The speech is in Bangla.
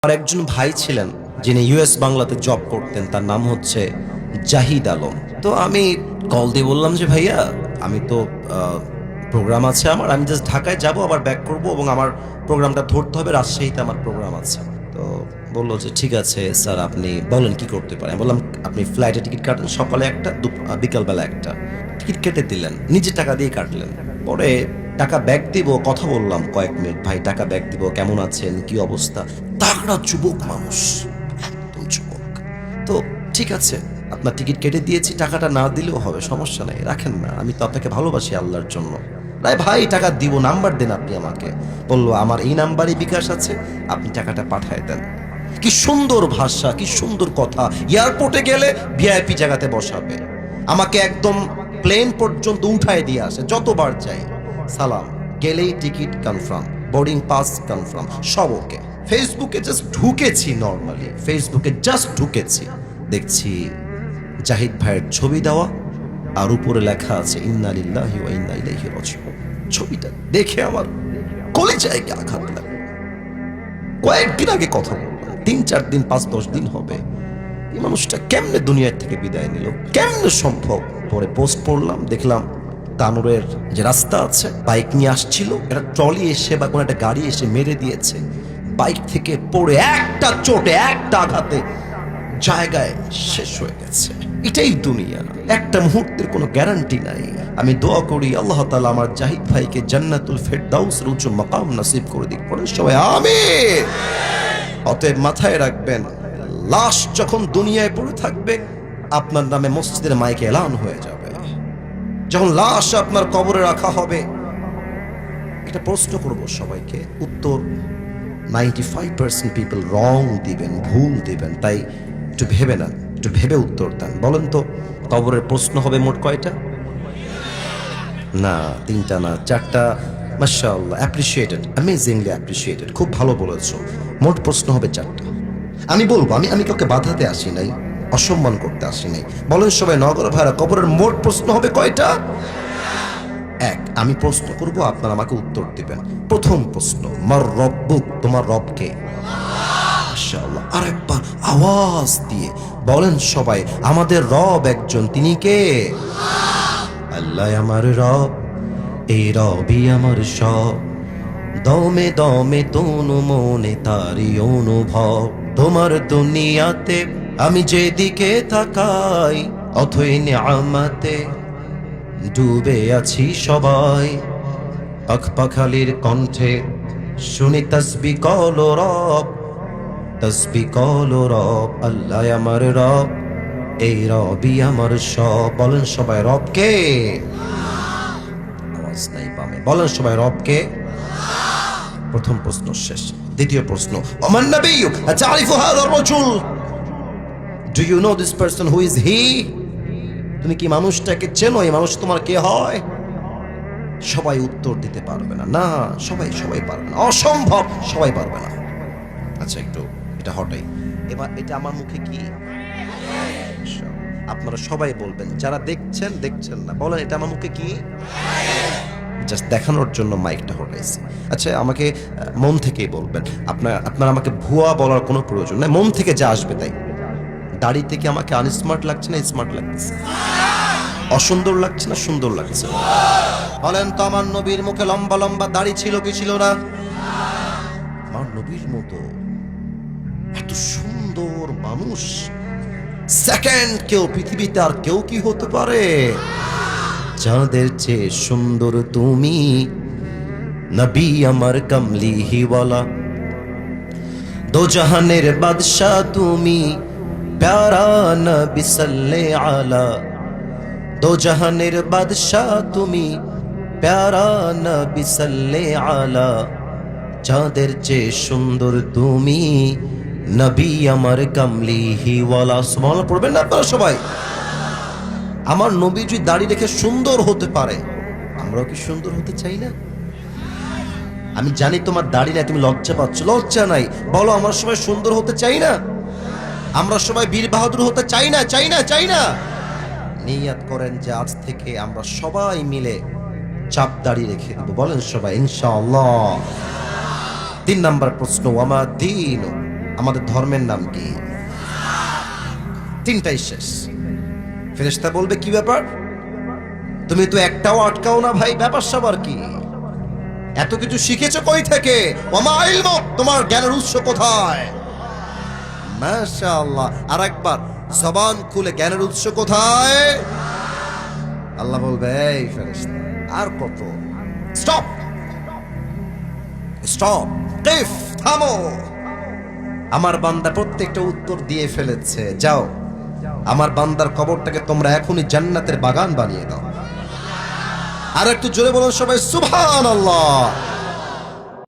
আর একজন ভাই ছিলেন যিনি ইউএস বাংলাতে জব করতেন, তার নাম হচ্ছে জাহিদ আলম। তো আমি কল দিয়ে বললাম যে ভাইয়া, আমি তো প্রোগ্রাম আছে আমার, আমি জাস্ট ঢাকায় যাব আবার ব্যাক করব এবং আমার প্রোগ্রামটা ধরতে হবে, রাজশাহীতে আমার প্রোগ্রাম আছে। তো বললো যে ঠিক আছে স্যার, আপনি বলেন কি করতে পারেন। বললাম আপনি ফ্লাইটে টিকিট কাটেন, সকালে একটা, বিকালবেলা একটা। টিকিট কেটে দিলেন, নিজে টাকা দিয়ে কাটলেন। পরে টাকা ব্যাক দিব, কথা বললাম কয়েক মিনিট, ভাই টাকা ব্যাক দিব, কেমন আছেন, কি অবস্থা। তাগড়া যুবক মানুষ, একদম যুবক। তো ঠিক আছে, আপনার টিকিট কেটে দিয়েছি, টাকাটা না দিলেও হবে, সমস্যা নাই, রাখেন না, আমি তো আপনাকে ভালোবাসি আল্লাহর জন্য। তাই ভাই টাকা দিব, নাম্বার দেন আপনি আমাকে। বললো আমার এই নাম্বারে বিকাশ আছে, আপনি টাকাটা পাঠায় দেন। কি সুন্দর ভাষা, কি সুন্দর কথা। এয়ারপোর্টে গেলে ভিআইপি জায়গাতে বসাবে, আমাকে একদম প্লেন পর্যন্ত উঠায় দিয়ে আসে, যতবার চাই সালাম, গেলেই ticket confirm, boarding pass confirm, সব ওকে। ফেসবুকে জাস্ট ঢুকেছি, নর্মালি ফেসবুকে জাস্ট ঢুকেছি, দেখছি জাহিদ ভাইয়ের ছবি দেওয়া, আর উপরে লেখা আছে ইন্না লিল্লাহি ওয়া ইন্না ইলাইহি রাজিউন। ছবিটা দেখে আমার কলিজায় আঘাত লাগে। কয়েকদিন আগে কথা বললাম, 3-4 দিন, 5-10 দিন হবে। এই মানুষটা কেমনে দুনিয়ার থেকে বিদায় নিল, কেমনে সম্ভব? পরে পোস্ট পড়লাম, দেখলাম তানুরের যে রাস্তা আছে, বাইক নিয়ে আসছিল, একটা ট্রলি এসে বা কোনো একটা গাড়ি এসে মেরে দিয়েছে। বাইক থেকে পড়ে একটা চোটে, একটা আঘাতে জায়গায় শেষ হয়ে গেছে। এটাই দুনিয়া, একটা মুহূর্তের কোনো গ্যারান্টি নাই। আমি দোয়া করি আল্লাহ তাআলা আমার জাহিদ ভাইকে জান্নাতুল ফেরদাউসের উচ্চ মাকাম নসিব করে দিক। পড়ে সবাই আমিন। অতএব মাথায় রাখবেন, লাশ যখন দুনিয়ায় পড়ে থাকবে, আপনার নামে মসজিদের মাইকে এলান হয়ে যাবে। যখন লাশ আপনার কবরে রাখা হবে, একটা প্রশ্ন করব সবাইকে, উত্তর 95% পিপল রং দিবেন, ভুল দিবেন। তাই একটু ভেবে নেন, একটু ভেবে উত্তর দেন। বলেন তো, কবরের প্রশ্ন হবে মোট কয়টা? না 3টা না 4টা। মাশাআল্লাহ, অ্যাপ্রিশিয়েটেড, অ্যামেজিংলি অ্যাপ্রিশিয়েটেড, খুব ভালো বলেছো। মোট প্রশ্ন হবে 4টা। আমি বলবো, আমি কাউকে বাধাতে আসি নাই, অসম্মান করতে আসি নাই। বলেন সবাই, নগর ভাইরা, কবরের মোট প্রশ্ন হবে কয়টা? এক, আমি প্রশ্ন করব, আপনারা আমাকে উত্তর দিবেন। প্রথম প্রশ্ন, মার রব্বুক, তোমার রব কে? মাশাআল্লাহ, আরেকবার আওয়াজ দিয়ে বলেন সবাই, আমাদের রব একজন, তিনি কে? আল্লাহ আমার রব, এই রবই আমার সব। দমে দমে তনু মনে তারি অনুভব। তোমার দুনিয়াতে আমি যেদিকে তাকাই, অথই নিয়ামতে ডুবে আছি সবাই। পাখপাখালির কণ্ঠে শুনি তাসবিহ কলো রব, তাসবিহ কলো রব। আল্লাহ আমার রব, এই রবই আমার সব। বলেন সবাই, রব কে? আওয়াজ নাই পামে, বলেন সবাই, রব কে? প্রথম প্রশ্ন শেষ। দ্বিতীয় প্রশ্ন, ওমান নবিয়্যু আতারিফু হাযা রাজুল, do you know this person, who is he? তুমি কি মানুষটাকে চেনো? এই মানুষ তোমার কে হয়? সবাই উত্তর দিতে পারবে না। না, সবাই পারবে না, অসম্ভব, সবাই পারবে না। আচ্ছা, একটু এটা হটাই। এবার এটা আমার মুখে কি? আপনারা সবাই বলবেন, যারা দেখছেন না, বলেন এটা আমার মুখে কি? জাস্ট দেখানোর জন্য মাইকটা হটাইছি। আচ্ছা, আমাকে মন থেকেই বলবেন। আপনার আমাকে ভুয়া বলার কোনো প্রয়োজন নেই, মন থেকে যা আসবে তাই। দাড়ি থেকে আমাকে আনস্মার্ট লাগছে না স্মার্ট লাগছে? অসুন্দর লাগছে না সুন্দর লাগছে? বলেন তো, আমার নবীর মুখে লম্বা লম্বা দাড়ি ছিল কি ছিল না? আমার নবীর মতো এত সুন্দর মানুষ সেকেন্ড কেউ পৃথিবীতে আর কেউ কি হতে পারে? যাদের চেয়ে সুন্দর তুমি, নবী আমার কমলিহিওয়ালা। দো জাহানের বাদশাহ তুমি, প্যারা নবী সাল্লে আলা। দো জাহানের বাদশাহ তুমি, প্যারা নবী সাল্লে আলা। যাদের চেয়ে সুন্দর তুমি, নবী আমার কামলিহিওয়ালা। সুবহানাল্লাহ পড়বেন না আপনারা সবাই? আমার নবী যদি দাড়ি রেখে সুন্দর হতে পারে, আমরাও কি সুন্দর হতে চাই না? আমি জানি তোমার দাড়ি নাই, তুমি লজ্জা পাচ্ছ, লজ্জা নাই, বলো আমরা সবাই সুন্দর হতে চাই না? আমরা সবাই বীর বাহাদুর হতে চাই না? চাই না? নিয়ত করেন যে আজ থেকে আমরা সবাই মিলে চাপ দাড়ি রেখে দেব। বলেন সবাই ইনশাআল্লাহ। 3 নাম্বার প্রশ্ন, ওয়ামা দ্বীন, আমাদের ধর্মের নাম কি? তিনটাই শেষ। ফেরেশতা বলবে কি ব্যাপার, তুমি তো একটাও আটকাও না ভাই, ব্যাপার স্যাপার কি? এত কিছু শিখেছো কই থেকে? ওমা ইলমুক, তোমার জ্ঞানের উৎস কোথায়? মাশাআল্লাহ। আর একবার জবান খুলে জ্ঞানের উৎস কোথায়? আল্লাহ বলবে এই ফেরেশতা আর কত? স্টপ স্টপ, কিফ, থামো। আমার বান্দা প্রত্যেকটা উত্তর দিয়ে ফেলেছে, যাও আমার বান্দার কবরটাকে তোমরা এখনই জান্নাতের বাগান বানিয়ে দাও। আর একটু জোরে বলুন সবাই সুবহানাল্লাহ।